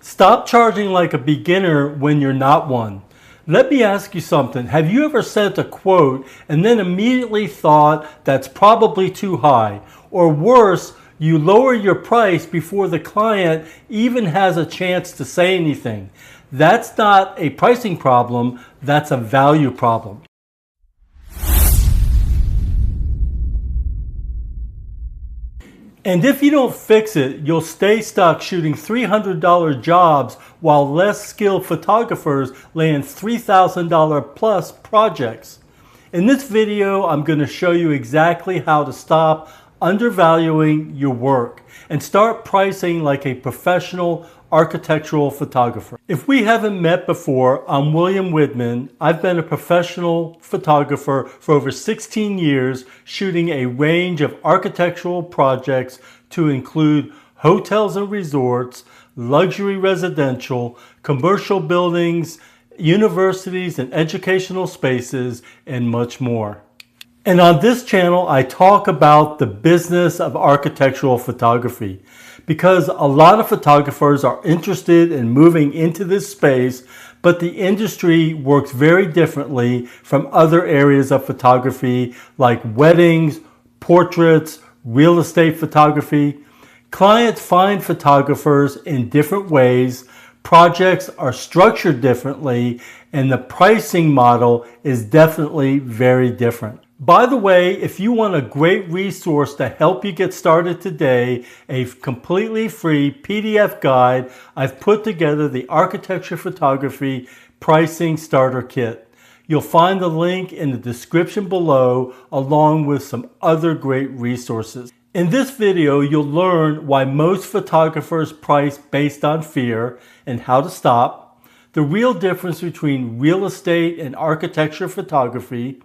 Stop charging like a beginner when you're not one. Let me ask you something. Have you ever sent a quote and then immediately thought that's probably too high? Or worse, you lower your price before the client even has a chance to say anything. That's not a pricing problem, that's a value problem. And if you don't fix it, you'll stay stuck shooting $300 jobs while less skilled photographers land $3,000 plus projects. In this video, I'm going to show you exactly how to stop undervaluing your work and start pricing like a professional architectural photographer. If we haven't met before, I'm William Widman. I've been a professional photographer for over 16 years, shooting a range of architectural projects to include hotels and resorts, luxury residential, commercial buildings, universities and educational spaces, and much more. And on this channel, I talk about the business of architectural photography because a lot of photographers are interested in moving into this space, but the industry works very differently from other areas of photography like weddings, portraits, real estate photography. Clients find photographers in different ways, projects are structured differently, and the pricing model is definitely very different. By the way, if you want a great resource to help you get started today, a completely free PDF guide, I've put together the Architecture Photography Pricing Starter Kit. You'll find the link in the description below, along with some other great resources. In this video, you'll learn why most photographers price based on fear and how to stop, the real difference between real estate and architecture photography,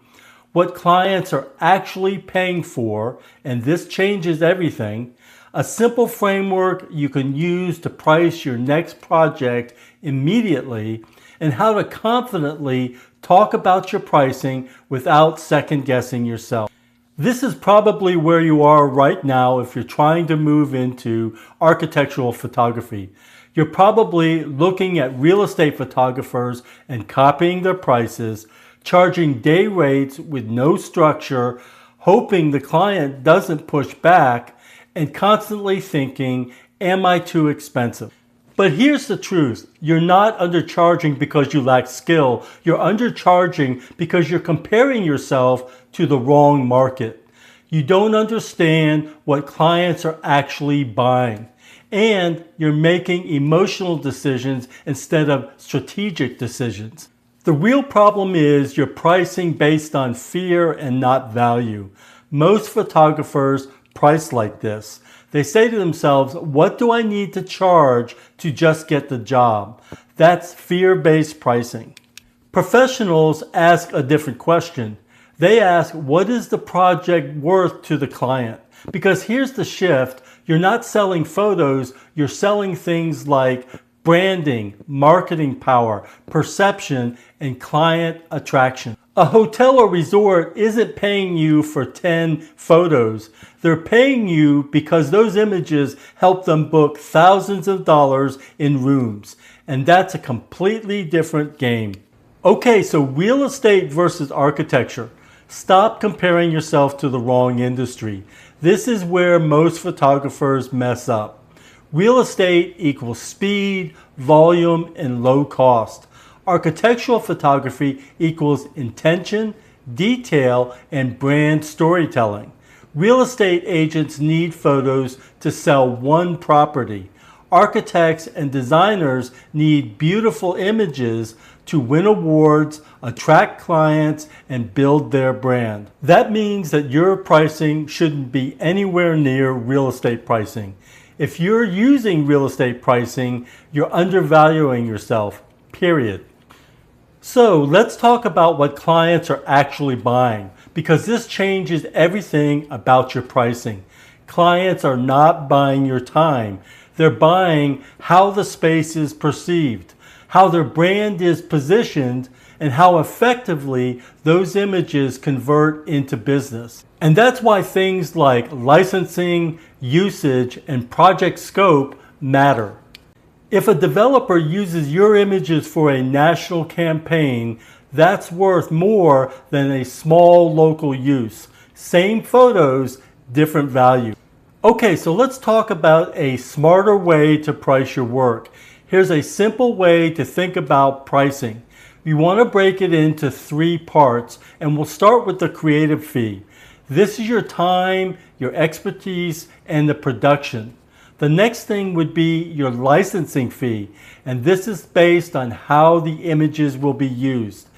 what clients are actually paying for, and this changes everything, a simple framework you can use to price your next project immediately, and how to confidently talk about your pricing without second-guessing yourself. This is probably where you are right now if you're trying to move into architectural photography. You're probably looking at real estate photographers and copying their prices, charging day rates with no structure, hoping the client doesn't push back, and constantly thinking, am I too expensive? But here's the truth. You're not undercharging because you lack skill. You're undercharging because you're comparing yourself to the wrong market. You don't understand what clients are actually buying. And you're making emotional decisions instead of strategic decisions. The real problem is you're pricing based on fear and not value. Most photographers price like this. They say to themselves, what do I need to charge to just get the job? That's fear-based pricing. Professionals ask a different question. They ask, what is the project worth to the client? Because here's the shift. You're not selling photos, you're selling things like branding, marketing power, perception, and client attraction. A hotel or resort isn't paying you for 10 photos. They're paying you because those images help them book thousands of dollars in rooms. And that's a completely different game. Okay, so real estate versus architecture. Stop comparing yourself to the wrong industry. This is where most photographers mess up. Real estate equals speed, volume, and low cost. Architectural photography equals intention, detail, and brand storytelling. Real estate agents need photos to sell one property. Architects and designers need beautiful images to win awards, attract clients, and build their brand. That means that your pricing shouldn't be anywhere near real estate pricing. If you're using real estate pricing, you're undervaluing yourself, period. So let's talk about what clients are actually buying, because this changes everything about your pricing. Clients are not buying your time. They're buying how the space is perceived, how their brand is positioned, and how effectively those images convert into business. And that's why things like licensing, usage, and project scope matter. If a developer uses your images for a national campaign, that's worth more than a small local use. Same photos, different value. Okay, so let's talk about a smarter way to price your work. Here's a simple way to think about pricing. You want to break it into 3 parts, and we'll start with the creative fee. This is your time, your expertise, and the production. The next thing would be your licensing fee, and this is based on how the images will be used.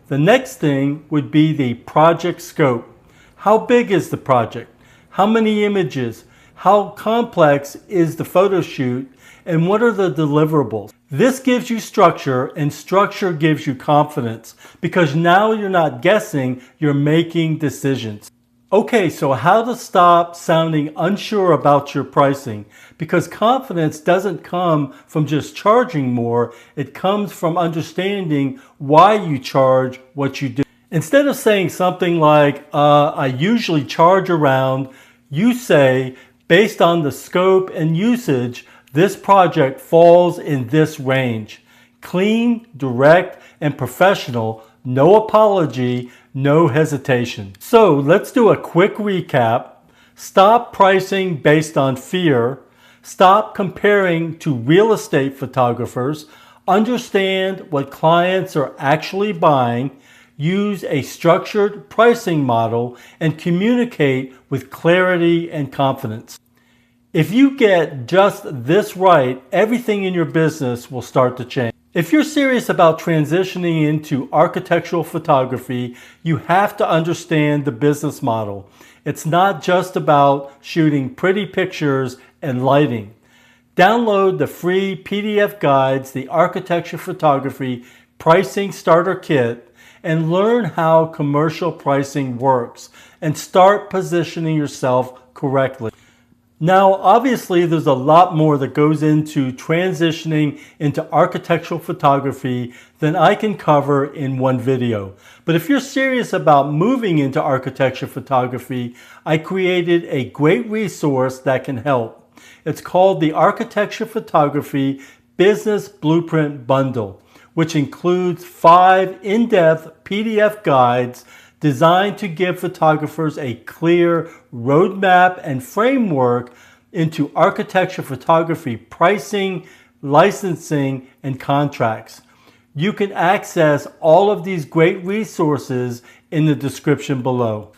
The next thing would be the project scope. How big is the project? How many images? How complex is the photo shoot? And what are the deliverables? This gives you structure, and structure gives you confidence, because now you're not guessing, you're making decisions. Okay, so how to stop sounding unsure about your pricing? Because confidence doesn't come from just charging more, it comes from understanding why you charge what you do. Instead of saying something like, I usually charge around, you say, based on the scope and usage, this project falls in this range. Clean, direct, and professional, no apology, no hesitation. So let's do a quick recap. Stop pricing based on fear. Stop comparing to real estate photographers. Understand what clients are actually buying. Use a structured pricing model and communicate with clarity and confidence. If you get just this right, everything in your business will start to change. If you're serious about transitioning into architectural photography, you have to understand the business model. It's not just about shooting pretty pictures and lighting. Download the free PDF guides, the Architecture Photography Pricing Starter Kit, and learn how commercial pricing works, and start positioning yourself correctly. Now, obviously, there's a lot more that goes into transitioning into architectural photography than I can cover in one video. But if you're serious about moving into architecture photography, I created a great resource that can help. It's called the Architecture Photography Business Blueprint Bundle, which includes 5 in-depth PDF guides designed to give photographers a clear roadmap and framework into architecture photography pricing, licensing, and contracts. You can access all of these great resources in the description below.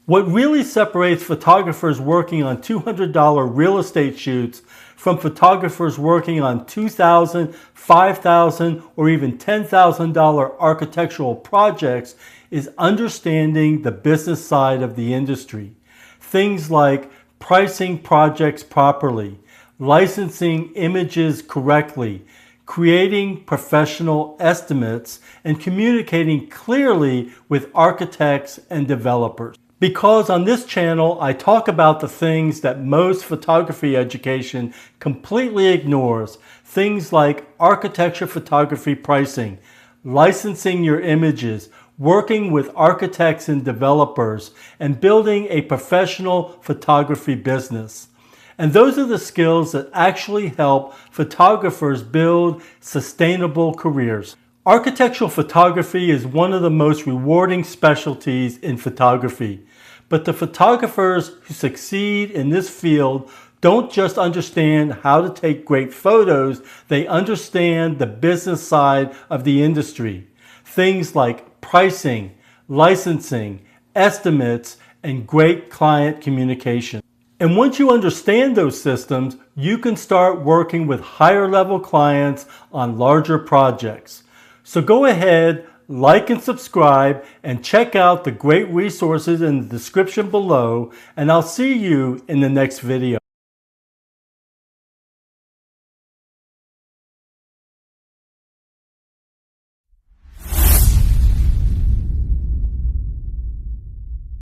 What really separates photographers working on $200 real estate shoots from photographers working on $2,000, $5,000, or even $10,000 architectural projects is understanding the business side of the industry. Things like pricing projects properly, licensing images correctly, creating professional estimates, and communicating clearly with architects and developers. Because on this channel, I talk about the things that most photography education completely ignores. Things like architecture photography pricing, licensing your images, working with architects and developers, and building a professional photography business. And those are the skills that actually help photographers build sustainable careers. Architectural photography is one of the most rewarding specialties in photography. But the photographers who succeed in this field don't just understand how to take great photos, they understand the business side of the industry. Things like pricing, licensing, estimates, and great client communication. And once you understand those systems, you can start working with higher level clients on larger projects. So go ahead, like and subscribe, and check out the great resources in the description below, and I'll see you in the next video.